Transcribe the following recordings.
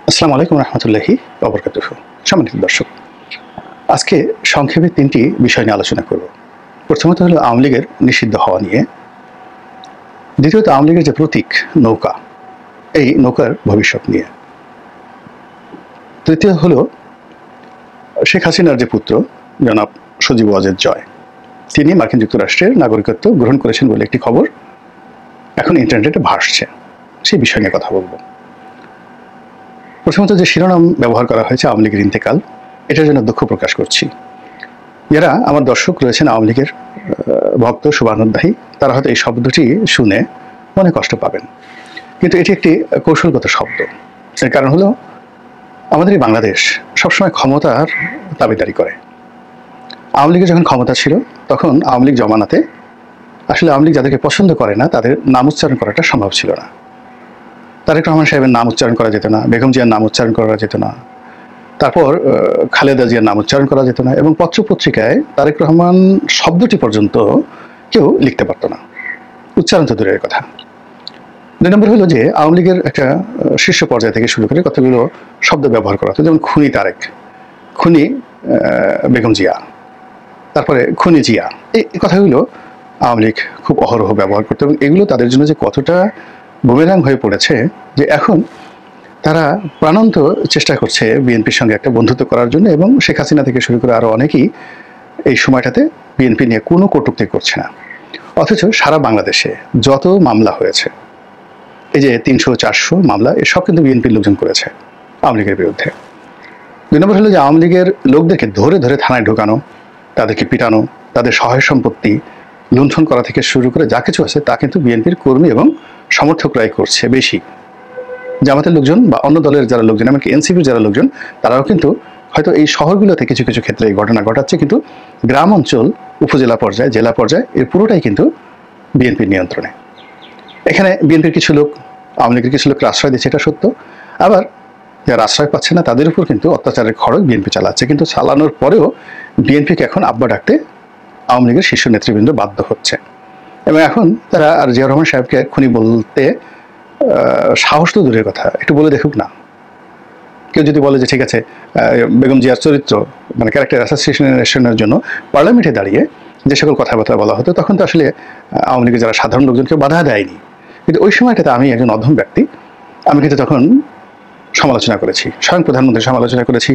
আসসালামু আলাইকুম রহমতুল্লাহি ওয়া বারাকাতুহু। সম্মানিত দর্শক, আজকে সংক্ষেপে তিনটি বিষয় নিয়ে আলোচনা করব। প্রথমত হলো আওয়ামী লীগের নিষিদ্ধ হওয়া নিয়ে, দ্বিতীয়ত আওয়ামী লীগের যে প্রতীক নৌকা, এই নৌকার ভবিষ্যৎ নিয়ে, তৃতীয় হলো শেখ হাসিনার যে পুত্র জনাব সজীব ওয়াজেদ জয়, তিনি মার্কিন যুক্তরাষ্ট্রের নাগরিকত্ব গ্রহণ করেছেন বলে একটি খবর এখন ইন্টারনেটে ভাসছে, সেই বিষয় নিয়ে কথা বলবো। প্রথমত যে শিরোনাম ব্যবহার করা হয়েছে আওয়ামী লীগের ইন্তেকাল, এটার জন্য দুঃখ প্রকাশ করছি। যারা আমার দর্শক রয়েছেন আওয়ামী লীগের ভক্ত শুভানুধ্যায়ী, তারা হয়তো এই শব্দটি শুনে মনে কষ্ট পাবেন, কিন্তু এটি একটি কৌশলগত শব্দ। এর কারণ হলো আমাদের এই বাংলাদেশ সবসময় ক্ষমতার দাবিদারি করে। আওয়ামী লীগের যখন ক্ষমতা ছিল তখন আওয়ামী লীগ জমানাতে আসলে আওয়ামী লীগ যাদেরকে পছন্দ করে না তাদের নাম উচ্চারণ করাটা সম্ভব ছিল না। তারেক রহমান সাহেবের নাম উচ্চারণ করা যেত না, বেগম জিয়ার নাম উচ্চারণ করা যেত না, তারপর খালেদা জিয়ার নাম উচ্চারণ করা যেত না, এবং পত্রপত্রিকায় তারেক রহমান শব্দটি পর্যন্ত কেউ লিখতে পারতো না, উচ্চারণ তো দূরের কথা। দুই নম্বর হলো যে আওয়ামী লীগের একটা শীর্ষ পর্যায় থেকে শুরু করে কতগুলো শব্দ ব্যবহার করা হতো, যেমন খুনি তারেক, খুনি বেগম জিয়া, তারপরে খুনি জিয়া, এই কথাগুলো আওয়ামী লীগ খুব অহরহ ব্যবহার করতো, এবং এগুলো তাদের জন্য যে কতটা বুমেরাং হয়ে পড়েছে যে এখন তারা প্রাণান্ত চেষ্টা করছে বিএনপির সঙ্গে একটা বন্ধুত্ব করার জন্য, এবং শেখ হাসিনা থেকে শুরু করে আরও অনেকেই এই সময়টাতে বিএনপি নিয়ে কোনো কটূক্তি করছে না। অথচ সারা বাংলাদেশে যত মামলা হয়েছে, এই যে 300-400 মামলা, এসব কিন্তু বিএনপির লোকজন করেছে আওয়ামী লীগের বিরুদ্ধে। দুই নম্বর হলো যে আওয়ামী লীগের লোকদেরকে ধরে ধরে থানায় ঢোকানো, তাদেরকে পিটানো, তাদের সহায় সম্পত্তি লুণ্ঠন করা থেকে শুরু করে যা কিছু আছে তা কিন্তু বিএনপির কর্মী এবং সমর্থকরাই করছে বেশি। জামাতের লোকজন বা অন্য দলের যারা লোকজন, এমনকি এনসিপির যারা লোকজন, তারাও কিন্তু হয়তো এই শহরগুলোতে কিছু কিছু ক্ষেত্রে এই ঘটনা ঘটাচ্ছে, কিন্তু গ্রাম অঞ্চল, উপজেলা পর্যায়ে, জেলা পর্যায়ে এর পুরোটাই কিন্তু বিএনপির নিয়ন্ত্রণে। এখানে বিএনপির কিছু লোক আওয়ামী লীগের কিছু লোককে আশ্রয় দিচ্ছে, এটা সত্য। আবার যারা আশ্রয় পাচ্ছে না তাদের উপর কিন্তু অত্যাচারের খড়গ বিএনপি চালাচ্ছে, কিন্তু চালানোর পরেও বিএনপিকে এখন আব্বা ডাকতে আওয়ামী লীগের শীর্ষ নেতৃবৃন্দ বাধ্য হচ্ছে, এবং এখন তারা আর জিয়াউর রহমান সাহেবকে খুনি বলতে সাহস তো দূরের কথা, একটু বলে দেখুক না। কেউ যদি বলে যে ঠিক আছে, বেগম জিয়ার চরিত্র মানে ক্যারেক্টার অ্যাসোসিয়েশনের জন্য পার্লামেন্টে দাঁড়িয়ে যে সকল কথাবার্তা বলা হতো, তখন তো আসলে আওয়ামী লীগের যারা সাধারণ লোকজন কেউ বাধা দেয়নি, কিন্তু ওই সময়টাতে আমি একজন অধম ব্যক্তি, আমি কিন্তু তখন সমালোচনা করেছি, স্বয়ং প্রধানমন্ত্রীর সমালোচনা করেছি।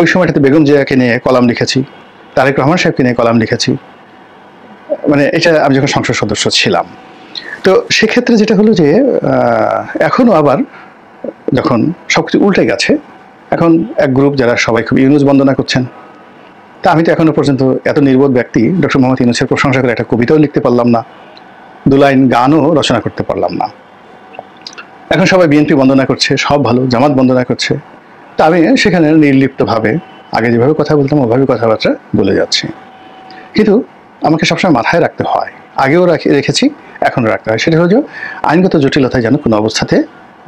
ওই সময়টাতে বেগম জিয়াকে নিয়ে কলাম লিখেছি, তারেক রহমান সাহেবকে নিয়ে কলাম লিখেছি, মানে এটা আমি যখন সংসদ সদস্য ছিলাম। তো সেক্ষেত্রে যেটা হলো যে এখনও আবার যখন সবকিছু উল্টে গেছে, এখন এক গ্রুপ যারা সবাই খুব ইউনুস বন্দনা করছেন, তা আমি তো এখনো পর্যন্ত এত নির্বোধ ব্যক্তি ডক্টর মোহাম্মদ ইউনুসের প্রশংসা করে একটা কবিতাও লিখতে পারলাম না, 2 লাইন গানও রচনা করতে পারলাম না। এখন সবাই বিএনপি বন্দনা করছে, সব ভালো, জামাত বন্দনা করছে, তা আমি সেখানে নির্লিপ্তভাবে আগে যেভাবে কথা বলতাম ওভাবে কথাবার্তা বলে যাচ্ছি। কিন্তু আমাকে সবসময় মাথায় রাখতে হয়, আগেও রেখেছি, এখনও রাখতে হয়, সেটা হলো যে আইনগত জটিলতায় যেন কোনো অবস্থাতে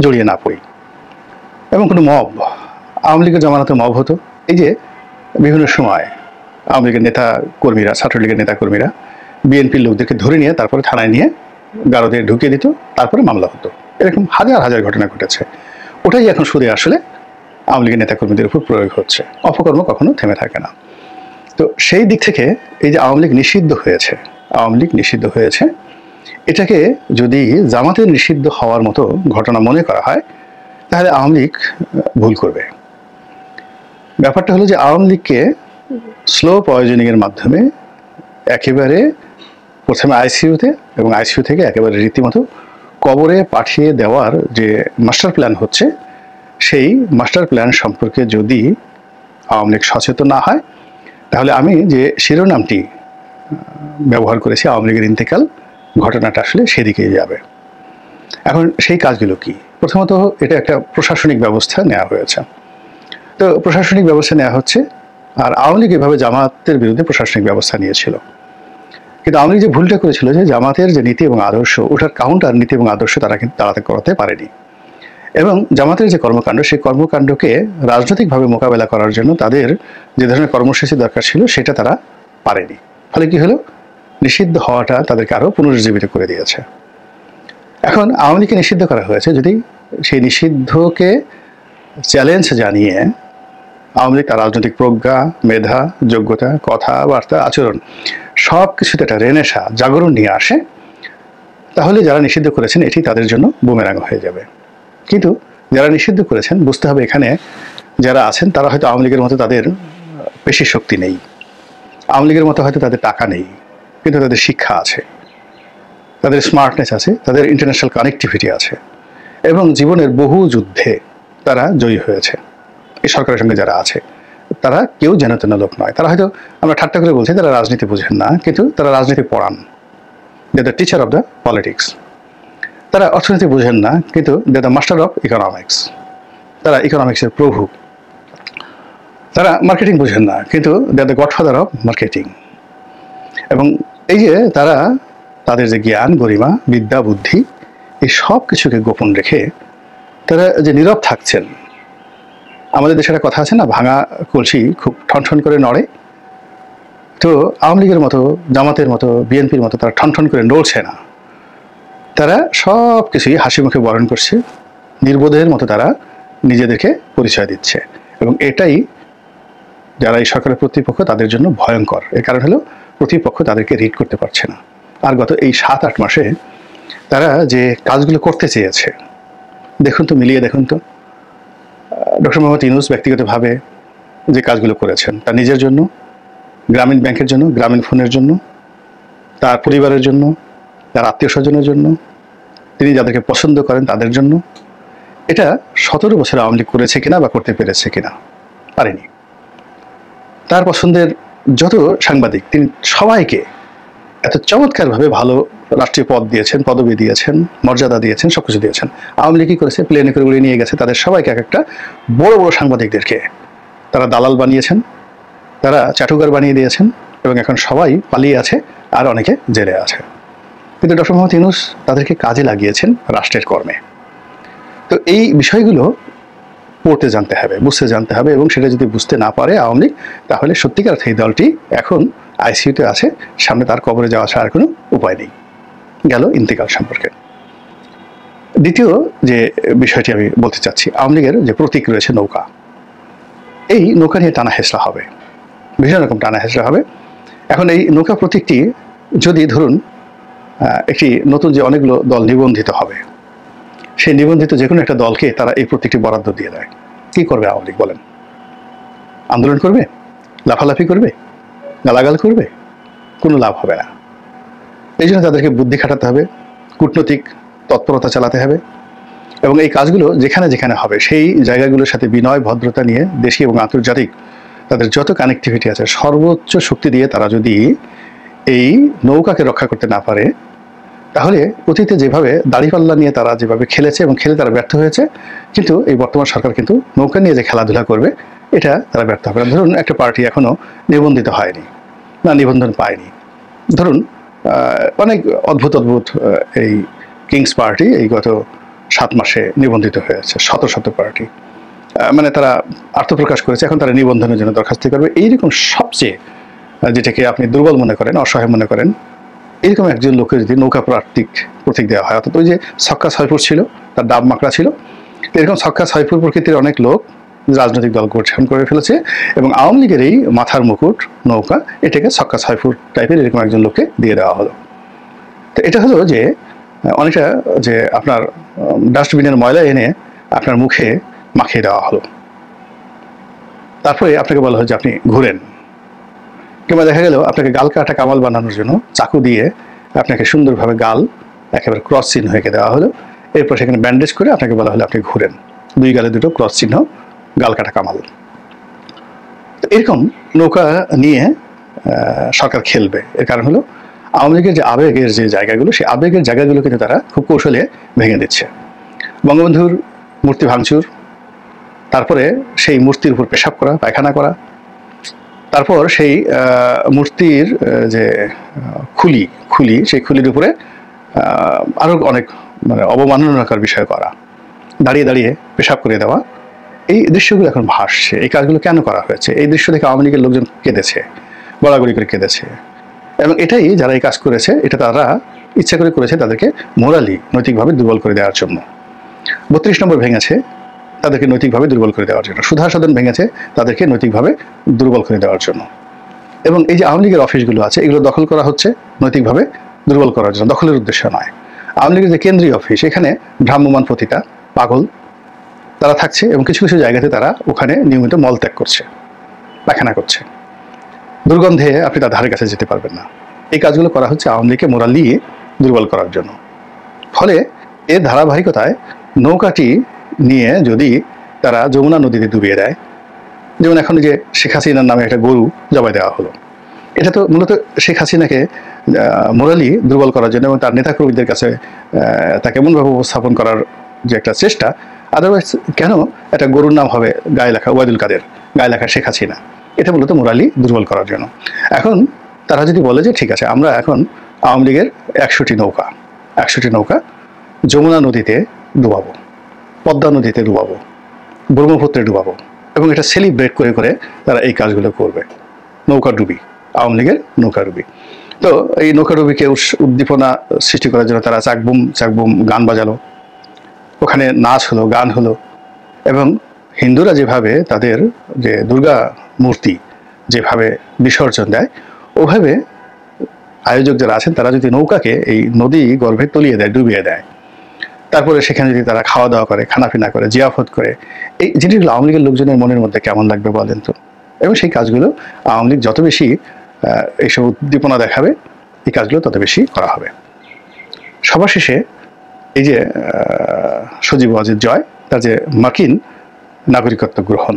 জড়িয়ে না পড়ি। এবং কোনো মব, আওয়ামী লীগের জমানাতে মব হতো, এই যে বিভিন্ন সময় আওয়ামী লীগের নেতা কর্মীরা, ছাত্রলীগের নেতা কর্মীরা বিএনপির লোকদেরকে ধরে নিয়ে তারপরে থানায় নিয়ে গারদে ঢুকিয়ে দিত, তারপরে মামলা হতো, এরকম হাজার হাজার ঘটনা ঘটেছে। ওটাই এখন সুদে আসলে আওয়ামী লীগের নেতাকর্মীদের উপর প্রয়োগ হচ্ছে, অপকর্ম কখনো থেমে থাকে না। তো সেই দিক থেকে এই যে আওয়ামী লীগ নিষিদ্ধ হয়েছে, এটাকে যদি জামাতের নিষিদ্ধ হওয়ার মতো ঘটনা মনে করা হয় তাহলে আওয়ামী লীগ ভুল করবে। ব্যাপারটা হলো যে আওয়ামী লীগকে স্লো পয়জনিংয়ের মাধ্যমে একেবারে প্রথমে আইসিইউতে, এবং আইসিইউ থেকে একেবারে রীতিমতো কবরে পাঠিয়ে দেওয়ার যে মাস্টার প্ল্যান হচ্ছে, সেই মাস্টার প্ল্যান সম্পর্কে যদি আওয়ামী লীগ সচেতন না হয়, তাহলে আমি যে শিরোনামটি ব্যবহার করেছি আওয়ামী লীগের ইন্তেকাল, ঘটনাটা আসলে সেদিকেই যাবে। এখন সেই কাজগুলো কি? প্রথমত এটা একটা প্রশাসনিক ব্যবস্থা নেওয়া হয়েছে, তো প্রশাসনিক ব্যবস্থা নেওয়া হচ্ছে, আর আওয়ামী লীগ এভাবে জামাতের বিরুদ্ধে প্রশাসনিক ব্যবস্থা নিয়েছিল। কিন্তু আওয়ামী লীগ যে ভুলটা করেছিল যে জামাতের যে নীতি এবং আদর্শ, ওটার কাউন্টার নীতি এবং আদর্শ তারা কিন্তু দাঁড়াতে করাতে পারেনি, এবং জামাতের যে কর্মকাণ্ড, সেই কর্মকাণ্ডকে রাজনৈতিকভাবে মোকাবেলা করার জন্য তাদের যে ধরনের কর্মসূচি দরকার ছিল সেটা তারা পারেনি। ফলে কি হলো, নিষিদ্ধ হওয়াটা তাদেরকে আরও পুনরুজ্জীবিত করে দিয়েছে। এখন আওয়ামী লীগকে নিষিদ্ধ করা হয়েছে, যদি সেই নিষিদ্ধকে চ্যালেঞ্জ জানিয়ে আওয়ামী লীগ তার রাজনৈতিক প্রজ্ঞা, মেধা, যোগ্যতা, কথাবার্তা, আচরণ সব কিছুতে একটা রেনেসা জাগরণ নিয়ে আসে, তাহলে যারা নিষিদ্ধ করেছেন এটি তাদের জন্য বুমেরাং হয়ে যাবে। কিন্তু যারা নিষিদ্ধ করেছেন বুঝতে হবে এখানে যারা আছেন তারা হয়তো আওয়ামী লীগের মতো তাদের পেশি শক্তি নেই, আওয়ামী লীগের মতো হয়তো তাদের টাকা নেই, কিন্তু তাদের শিক্ষা আছে, তাদের স্মার্টনেস আছে, তাদের ইন্টারন্যাশনাল কানেক্টিভিটি আছে, এবং জীবনের বহু যুদ্ধে তারা জয়ী হয়েছে। এই সরকারের সঙ্গে যারা আছে তারা কেউ যেন তেন লোক নয়। তারা হয়তো আমরা ঠাট্টা করে বলছি তারা রাজনীতি বুঝেন না, কিন্তু তারা রাজনীতি পড়ান। They the teacher of the politics. তারা অর্থনীতি বুঝেন না, কিন্তু they the master of economics. তারা ইকোনমিক্সের প্রভু। তারা মার্কেটিং বুঝেন না, কিন্তু they are the godfather of marketing. এবং এই যে তারা তাদের যে জ্ঞান, গরিমা, বিদ্যা, বুদ্ধি, এই সব কিছুকে গোপন রেখে তারা যে নীরব থাকছেন। আমাদের দেশে একটা কথা আছে না, ভাঙা কলসি খুব ঠনঠন করে নড়ে। তো আওয়ামী লীগের মতো, জামাতের মতো, বিএনপির মতো তারা ঠনঠন করে নড়ছে না। তারা সব কিছুই হাসি মুখে বরণ করছে, নির্বোধের মতো তারা নিজেদেরকে পরিচয় দিচ্ছে। এবং এটাই যারা এই সরকারের প্রতিপক্ষ তাদের জন্য ভয়ঙ্কর। এর কারণ হলো প্রতিপক্ষ তাদেরকে রিড করতে পারছে না। আর গত এই 7-8 মাসে তারা যে কাজগুলো করতে চেয়েছে, দেখুন তো, মিলিয়ে দেখুন তো। ডক্টর মোহাম্মদ ইউনূস ব্যক্তিগতভাবে যে কাজগুলো করেছেন তার নিজের জন্য, গ্রামীণ ব্যাংকের জন্য, গ্রামীণ ফোনের জন্য, তার পরিবারের জন্য, তার আত্মীয় স্বজনের জন্য, তিনি যাদেরকে পছন্দ করেন তাদের জন্য, এটা 17 বছর আওয়ামী লীগ করেছে কিনা বা করতে পেরেছে কিনা, পারেনি। তার পছন্দের যত সাংবাদিক তিনি সবাইকে এত চমৎকারভাবে ভালো রাষ্ট্রীয় পদ দিয়েছেন, পদবি দিয়েছেন, মর্যাদা দিয়েছেন, সব কিছু দিয়েছেন। আওয়ামী লীগ কী করেছে, প্লেনে করে উড়িয়ে নিয়ে গেছে তাদের সবাইকে, এক একটা বড় বড় সাংবাদিকদেরকে তারা দালাল বানিয়েছেন, তারা চাটুকার বানিয়ে দিয়েছেন, এবং এখন সবাই পালিয়ে আছে আর অনেকে জেলে আছে। কিন্তু ডক্টর মোহাম্মদ ইউনূস তাদেরকে কাজে লাগিয়েছেন রাষ্ট্রের কর্মে। তো এই বিষয়গুলো পড়তে জানতে হবে, বুঝতে জানতে হবে, এবং সেটা যদি বুঝতে না পারে আওয়ামী লীগ, তাহলে সত্যিকার এই দলটি এখন আইসিইউতে আছে, সামনে তার কবরে যাওয়া ছাড়া আর কোনো উপায় নেই। গেল ইন্তেকাল সম্পর্কে। দ্বিতীয় যে বিষয়টি আমি বলতে চাচ্ছি, আওয়ামী লীগের যে প্রতীক রয়েছে নৌকা, এই নৌকা নিয়ে টানা হেঁচড়া হবে, ভীষণ রকম টানা হেঁচড়া হবে। এখন এই নৌকা প্রতীকটি যদি ধরুন একটি নতুন যে অনেকগুলো দল নিবন্ধিত হবে, সেই নিবন্ধিত যে কোনো একটা দলকে তারা এই প্রতীকটি বরাদ্দ দিয়ে দেয়, কী করবে আওয়ামী লীগ বলেন? আন্দোলন করবে? লাফালাফি করবে? গালাগাল করবে? কোনো লাভ হবে না। এই জন্য তাদেরকে বুদ্ধি খাটাতে হবে, কূটনৈতিক তৎপরতা চালাতে হবে, এবং এই কাজগুলো যেখানে যেখানে হবে সেই জায়গাগুলোর সাথে বিনয়, ভদ্রতা নিয়ে দেশি এবং আন্তর্জাতিক তাদের যত কানেক্টিভিটি আছে সর্বোচ্চ শক্তি দিয়ে তারা যদি এই নৌকাকে রক্ষা করতে না পারে, তাহলে অতীতে যেভাবে দাড়িপাল্লা নিয়ে তারা যেভাবে খেলেছে এবং খেলে তারা ব্যর্থ হয়েছে, কিন্তু এই বর্তমান সরকার কিন্তু নৌকা নিয়ে যে খেলাধুলা করবে এটা তারা ব্যর্থ হবে না। ধরুন একটা পার্টি এখনও নিবন্ধিত হয়নি, না নিবন্ধন পায়নি, ধরুন অনেক অদ্ভুত অদ্ভুত এই কিংস পার্টি এই গত 7 মাসে নিবন্ধিত হয়েছে, শত শত পার্টি, মানে তারা আত্মপ্রকাশ করেছে, এখন তারা নিবন্ধনের জন্য দরখাস্ত করবে। এইরকম সবচেয়ে যেটাকে আপনি দুর্বল মনে করেন, অসহায় মনে করেন, এরকম একজন লোকের যদি নৌকা প্রতীক দেওয়া হয়, অর্থাৎ ওই যে ছক্কা ছয়পুর ছিল, তার ডাব মাকড়া ছিল, এরকম ছক্কা ছয়পুর প্রকৃতির অনেক লোক রাজনৈতিক দল গঠন করে ফেলেছে, এবং আওয়ামী লীগের এই মাথার মুকুট নৌকা এটাকে ছক্কা ছয়পুর টাইপের এরকম একজন লোককে দিয়ে দেওয়া হলো। তো এটা হলো যে অনেকটা যে আপনার ডাস্টবিনের ময়লা এনে আপনার মুখে মাখিয়ে দেওয়া হলো, তারপরে আপনাকে বলা হয় যে আপনি ঘুরেন। কিংবা দেখা গেল আপনাকে গাল কাটা কামাল বানানোর জন্য চাকু দিয়ে আপনাকে সুন্দরভাবে গাল একেবারে ক্রস চিহ্ন হয়ে দেওয়া হলো, এরপর সেখানে ব্যান্ডেজ করে আপনাকে বলা হলো আপনি ঘুরেন, 2 গালে 2টো ক্রস চিহ্ন, গাল কাটা কামাল। তো এরকম নৌকা নিয়ে সরকার খেলবে। এর কারণ হলো আওয়ামী লীগের যে আবেগের যে জায়গাগুলো, সেই আবেগের জায়গাগুলো কিন্তু তারা খুব কৌশলে ভেঙে দিচ্ছে। বঙ্গবন্ধুর মূর্তি ভাঙচুর, তারপরে সেই মূর্তির উপর পেশাব করা, পায়খানা করা, তারপর সেই মূর্তির যে খুলি সেই খুলির উপরে আরও অনেক মানে অবমাননাকর বিষয় করা, দাঁড়িয়ে দাঁড়িয়ে পেশাব করে দেওয়া, এই দৃশ্যগুলো এখন ভাসছে। এই কাজগুলো কেন করা হয়েছে? এই দৃশ্য দেখে আওয়ামী লীগের লোকজন কেঁদেছে, গড়াগড়ি করে কেঁদেছে, এবং এটাই যারা এই কাজ করেছে এটা তারা ইচ্ছা করে করেছে তাদেরকে মোরালি, নৈতিকভাবে দুর্বল করে দেওয়ার জন্য। 32 নম্বর ভেঙেছে, তাদেরকে নৈতিকভাবে দুর্বল করে দেওয়ার জন্য, সুধা সদন ভেঙেছে তাদেরকে নৈতিকভাবে দুর্বল করে দেওয়ার জন্য। এবং এই যে আওয়ামী লীগের অফিসগুলো আছে এগুলো দখল করা হচ্ছে নৈতিকভাবে দুর্বল করার জন্য, দখলের উদ্দেশ্য নয়। আওয়ামী লীগের যে কেন্দ্রীয় অফিস, এখানে ভ্রাম্যমাণ পতিতা পাগল তারা থাকছে এবং কিছু কিছু জায়গাতে তারা ওখানে নিয়মিত মলত্যাগ করছে, পায়খানা করছে, দুর্গন্ধে আপনি তার ধারে কাছে যেতে পারবেন না। এই কাজগুলো করা হচ্ছে আওয়ামী লীগকে মোরালি দুর্বল করার জন্য। ফলে এর ধারাবাহিকতায় নৌকাটি নিয়ে যদি তারা যমুনা নদীতে ডুবিয়ে দেয়, যেমন এখন যে শেখ হাসিনার নামে একটা গরু জবাই দেওয়া হলো, এটা তো মূলত শেখ হাসিনাকে মোরালি দুর্বল করার জন্য এবং তার নেতাকর্মীদের কাছে তাকে এমনভাবে উপস্থাপন করার যে একটা চেষ্টা। আদারওয়াইজ কেন একটা গরুর নাম হবে গায়ে লেখা ওবায়দুল কাদের, গায়ে লেখা শেখ হাসিনা? এটা মূলত মোরালি দুর্বল করার জন্য। এখন তারা যদি বলে যে ঠিক আছে আমরা এখন আওয়ামী লীগের 100টি নৌকা যমুনা নদীতে ডুবাবো, পদ্মা নদীতে ডুবাবো, ব্রহ্মপুত্রে ডুবাবো, এবং এটা সেলিব্রেট করে করে তারা এই কাজগুলো করবে। নৌকা ডুবি, আওয়ামী লীগের নৌকা ডুবি। তো এই নৌকা ডুবিকে উদ্দীপনা সৃষ্টি করার জন্য তারা চাকবুম গান বাজালো, ওখানে নাচ হলো, গান হলো, এবং হিন্দুরা যেভাবে তাদের যে দুর্গা মূর্তি যেভাবে বিসর্জন দেয়, ওভাবে আয়োজক যারা আছেন তারা যদি নৌকাকে এই নদী গর্ভে তলিয়ে দেয়, ডুবিয়ে দেয়, তারপরে সেখানে যদি তারা খাওয়া দাওয়া করে, খানাপিনা করে, জিয়াফত করে, এই জিনিসগুলো আওয়ামী লীগের লোকজনের মনের মধ্যে কেমন লাগবে বলেন তো? এবং সেই কাজগুলো আওয়ামী লীগ যত বেশি এইসব উদ্দীপনা দেখাবে, এই কাজগুলো তত বেশি করা হবে। সবার শেষে এই যে সজীব ওয়াজেদ জয়, তার যে মার্কিন নাগরিকত্ব গ্রহণ,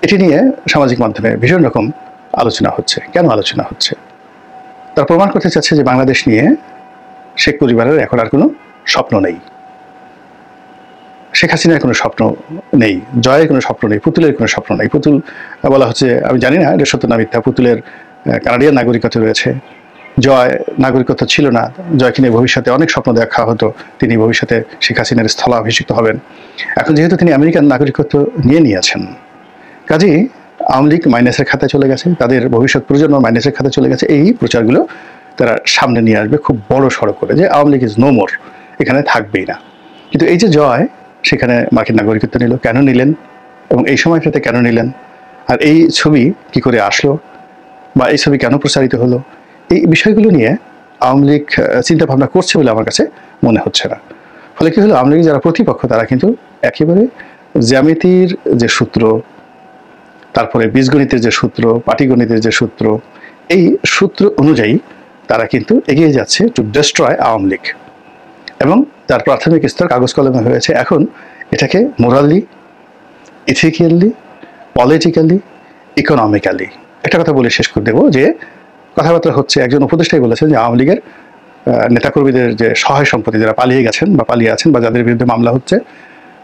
এটি নিয়ে সামাজিক মাধ্যমে ভীষণ রকম আলোচনা হচ্ছে। কেন আলোচনা হচ্ছে? তারা প্রমাণ করতে চাচ্ছে যে বাংলাদেশ নিয়ে শেখ পরিবারের এখন আর কোনো স্বপ্ন নেই, শেখ হাসিনার কোনো স্বপ্ন নেই, জয়ের কোনো স্বপ্ন নেই, পুতুলের কোনো স্বপ্ন নেই। পুতুল বলা হচ্ছে, আমি জানি না এটা সত্য না মিথ্যা, পুতুলের কানাডিয়ান নাগরিকত্ব রয়েছে, জয় নাগরিকত্ব ছিল না। জয়কে নিয়ে ভবিষ্যতে অনেক স্বপ্ন দেখা হতো, তিনি ভবিষ্যতে শেখ হাসিনার স্থলাভিষিক্ত হবেন। এখন যেহেতু তিনি আমেরিকান নাগরিকত্ব নিয়েছেন, কাজেই আওয়ামী লীগ মাইনাসের খাতায় চলে গেছে, তাদের ভবিষ্যৎ প্রজন্ম মাইনাসের খাতায় চলে গেছে। এই প্রচারগুলো তারা সামনে নিয়ে আসবে খুব বড় সড়ো করে, যে Awami League is no more, এখানে থাকবেই না। কিন্তু এই যে জয় সেখানে মার্কিন নাগরিকত্ব নিল, কেন নিলেন এবং এই সময়টাতে কেন নিলেন, আর এই ছবি কি করে আসলো বা এই ছবি কেন প্রচারিত হলো, এই বিষয়গুলো নিয়ে আওয়ামী লীগ চিন্তা ভাবনা করছে বলে আমার কাছে মনে হচ্ছে না। ফলে কি হলো, আওয়ামী লীগের যারা প্রতিপক্ষ তারা কিন্তু একেবারে জ্যামিতির যে সূত্র, তারপরে বীজগণিতের যে সূত্র, পাটিগণিতের যে সূত্র, এই সূত্র অনুযায়ী তারা কিন্তু এগিয়ে যাচ্ছে টু ডেস্ট্রয় আওয়ামী লীগ। এবং তার প্রাথমিক স্তর কাগজ কলমে হয়েছে, এখন এটাকে মোরালি, ইথিক্যালি, পলিটিক্যালি, ইকোনমিক্যালি। একটা কথা বলে শেষ করে দেবো, যে কথাবার্তা হচ্ছে, একজন উপদেষ্টাই বলেছেন যে আওয়ামী লীগের নেতাকর্মীদের যে সহায় সম্পত্তি যারা পালিয়ে গেছেন বা পালিয়ে আছেন বা যাদের বিরুদ্ধে মামলা হচ্ছে,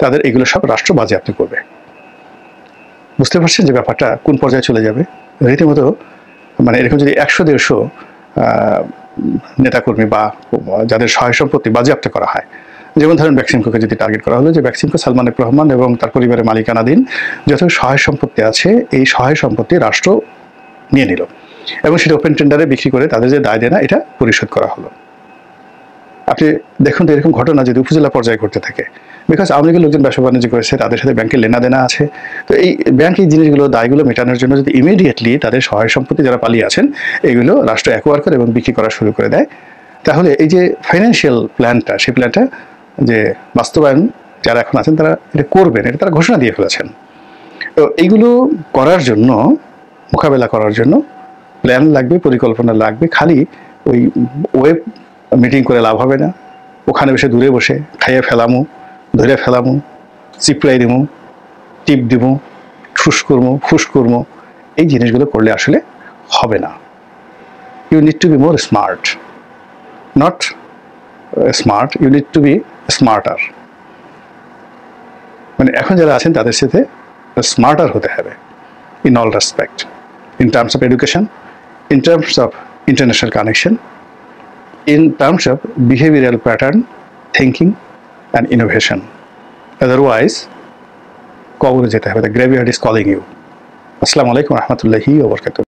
তাদের এগুলো সব রাষ্ট্র বাজেয়াপ্ত করবে। বুঝতে পারছেন যে ব্যাপারটা কোন পর্যায়ে চলে যাবে? রীতিমতো মানে এরকম যদি 100-150 নেতাকর্মী বা যাদের সহায় সম্পত্তি বাজেয়াপ্ত করা হয়, যেমন ধরেন বেক্সিমকোকে যদি টার্গেট করা হলো, যে বেক্সিমকো সালমান এফ রহমান এবং তার পরিবারের মালিকানাধীন যত সহায় সম্পত্তি আছে, এই সহায় সম্পত্তি রাষ্ট্র নিয়ে নিল এবং সেটা ওপেন টেন্ডারে বিক্রি করে তাদের যে দায় দেনা এটা পরিশোধ করা হলো। আপনি দেখুন তো এরকম ঘটনা যদি উপজেলা পর্যায়ে ঘটতে থাকে, বিকজ আওয়ামী লীগের লোকজন ব্যবসা বাণিজ্য করেছে, তাদের সাথে ব্যাংকের লেনাদেনা আছে, তো এই ব্যাংক এই জিনিসগুলো দায়গুলো মেটানোর জন্য যদি ইমিডিয়েটলি তাদের সহায় সম্পত্তি যারা পালিয়ে আছেন এগুলো রাষ্ট্র অ্যাকোয়ার করে এবং বিক্রি করা শুরু করে দেয়, তাহলে এই যে ফাইন্যান্সিয়াল প্ল্যানটা, সেই প্ল্যানটা যে বাস্তবায়ন যারা এখন আছেন তারা এটা করবেন, এটা তারা ঘোষণা দিয়ে ফেলেছেন। তো এইগুলো করার জন্য, মোকাবেলা করার জন্য প্ল্যান লাগবে, পরিকল্পনা লাগবে। খালি ওই ওয়েব মিটিং করে লাভ হবে না, ওখানে বসে দূরে বসে খাইয়ে ফেলামু, ধরে ফেলামু, চিপড়াই দিমু, টিপ দিমু, ঠুস করমু, ফুস করমু, এই জিনিসগুলো করলে আসলে হবে না। You need to be more smart, not smart, you need to be smarter. মানে এখন যারা আছেন তাদের সাথে স্মার্টার হতে হবে in all respect, in terms of education, in terms of international connection, in terms of behavioral pattern, thinking and innovation. Otherwise, কবরে যেতে হবে, the graveyard is calling you. আসসালামু আলাইকুম ওয়া রাহমাতুল্লাহি ওয়া বারাকাতুহু।